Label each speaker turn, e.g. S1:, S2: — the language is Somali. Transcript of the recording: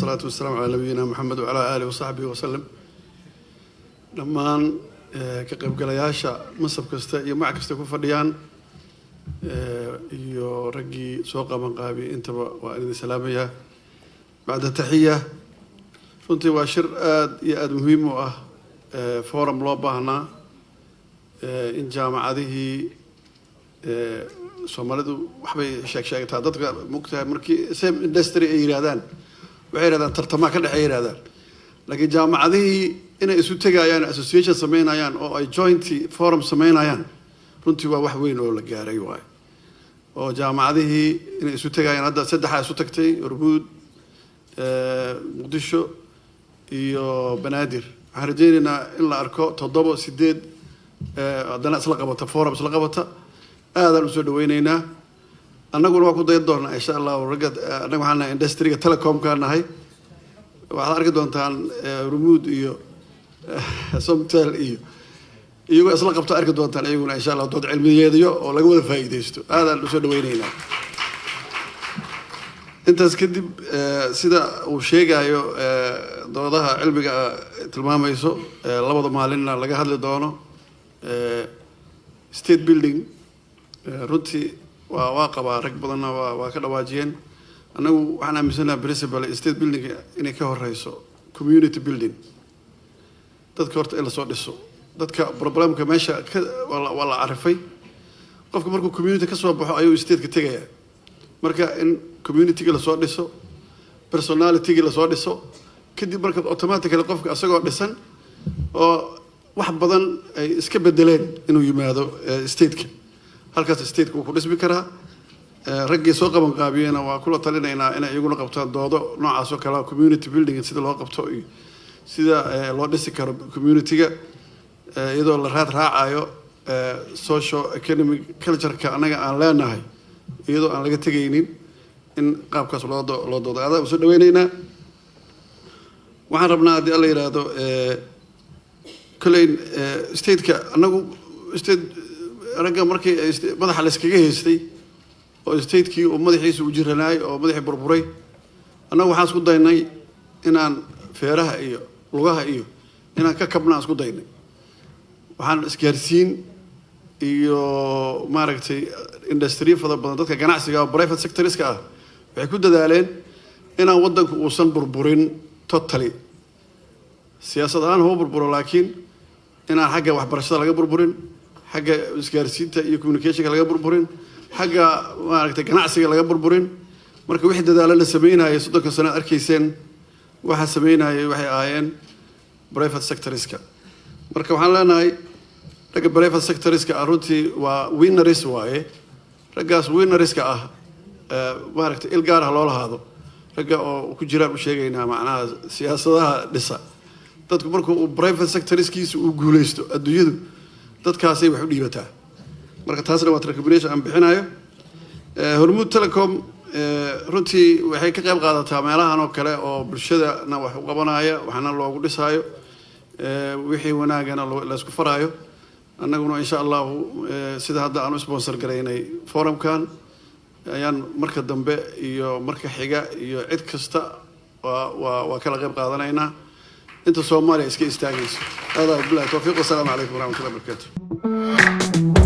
S1: والصلاة والسلام على نبينا محمد وعلى آله وصحبه وسلم. لما كقب قلياشا مصب كستا يمع كستا كفرديان يرجي سوق من قابي انت وأنا سلامية بعد التحية كنت واشر ياد مهم فورم لو باهنا إن جامعته Soomaalidu waxbay sheegtaa dadka mugtahay markii same industry ay yiraahdaan waxay yiraahdaan tartama ka dhaxay yiraahdaan laakiin jaamacadihii inay isu tagayaan association sameynayaan oo ay joint forum sameynayaan runtii waa wax weyn oo la gaaray waay oo jaamacadihii inay isu tagayaan hadda saddex isu tagtay Urbuud Muqdisho iyo Banaadir waxaan rajaynaynaa in la arko 7-8 haddana isla qabata forum isla qabata هذا الأسبوع دوينينا أنا أقول ما كنت يدورنا إن شاء الله ورجد أنا معنا إندستري تيليكوم كان هاي وعلى أرجع دون تان رمود إيو سمتل إيو أصلا قبت أرجع دون تان إيو إن شاء الله دون علمية ديو ولا جود فايدة يستو هذا الأسبوع دوينينا أنت سكدي سيدا وشيء جايو ضوضها علمي تلمام يسوع لبض مالنا لقى هذا دونه state building runtii waa qaba rag badan waa ka dhawaajiyeen anagu waxaan aaminsanaa principal state building inay ka horeyso community building dadka horta in la soo dhiso dadka problemka meesha waa la arifay qofka markuu community ka soo baxo ayuu state ka tagaya marka in community la soo dhiso personality la soo dhiso kadib marka automatically qofka asagoo dhisan oo wax badan ay iska bedeleen inuu yimaado state-ka halkaas state-ku ku dhismi karaa raggii soo qaban qaabiyeen waa kula talinaynaa in ay iyaguna qabtaan doodo noocaas oo kala community building sida loo qabto iyo sida loo dhisi karo community-ga iyadoo la raacayo social economic culture-ka anaga aan leenahay iyadoo aan laga tagaynin in qaabkaas loo doodo aad soo dhaweynaynaa waxaan rabnaa hadii alla yiraahdo كلين ستيت كأنه ستيت رجع مركي ماذا حلس كجيه ستي أو ستيت كي وماذا حيس وجرناي أو ماذا حبربري أنا وحاس قد دايناي إن فيرها إياه لغها إياه إن ككبنا أسقط دايناي وحن سكارسين إياه ما ركتي إندستري فضل بدنات كجناح سجى برايفت سكتوريس كا بيكون دالين إن ودك وصل بربرين توتالي سياسة أنا هو بربر لكن أنا حاجة واحد برشة لقى بربرين حاجة إسكارسينتا يكونيكيشن لقى بربرين حاجة ما ركت كناعسي لقى بربرين مركب وحدة ده لنا سمينها يصدق السنة أركيسين واحد سمينها واحد عين برايفت سكتوريسكا مركب حنا هاي رجع برايفت سكتوريسكا أروتي وين ريس واي رجع وين ريسكا ما ركت إلقار هلا هذا رجع وكجرا بشيء معناه سياسة لسه dadku markuu private sector-kiisa uu guuleysto adduunyadu dadkaasay wax u dhiibataa marka taasna waa recommendation aan bixinayo Hormuud Telecom runtii waxay ka qayb qaadataa meelahan oo kale oo bulshadana wax u qabanaya waxana loogu dhisaayo wixii wanaagana la isku farayo annaguna insha Allah sida hadda aan sponsor gareynay forumkan ayaan marka dambe iyo marka xiga iyo cid kasta waa kala qayb qaadanaynaa أنت صومالي إسكي استاجيس هذا بالله توفيق والسلام عليكم ورحمة الله وبركاته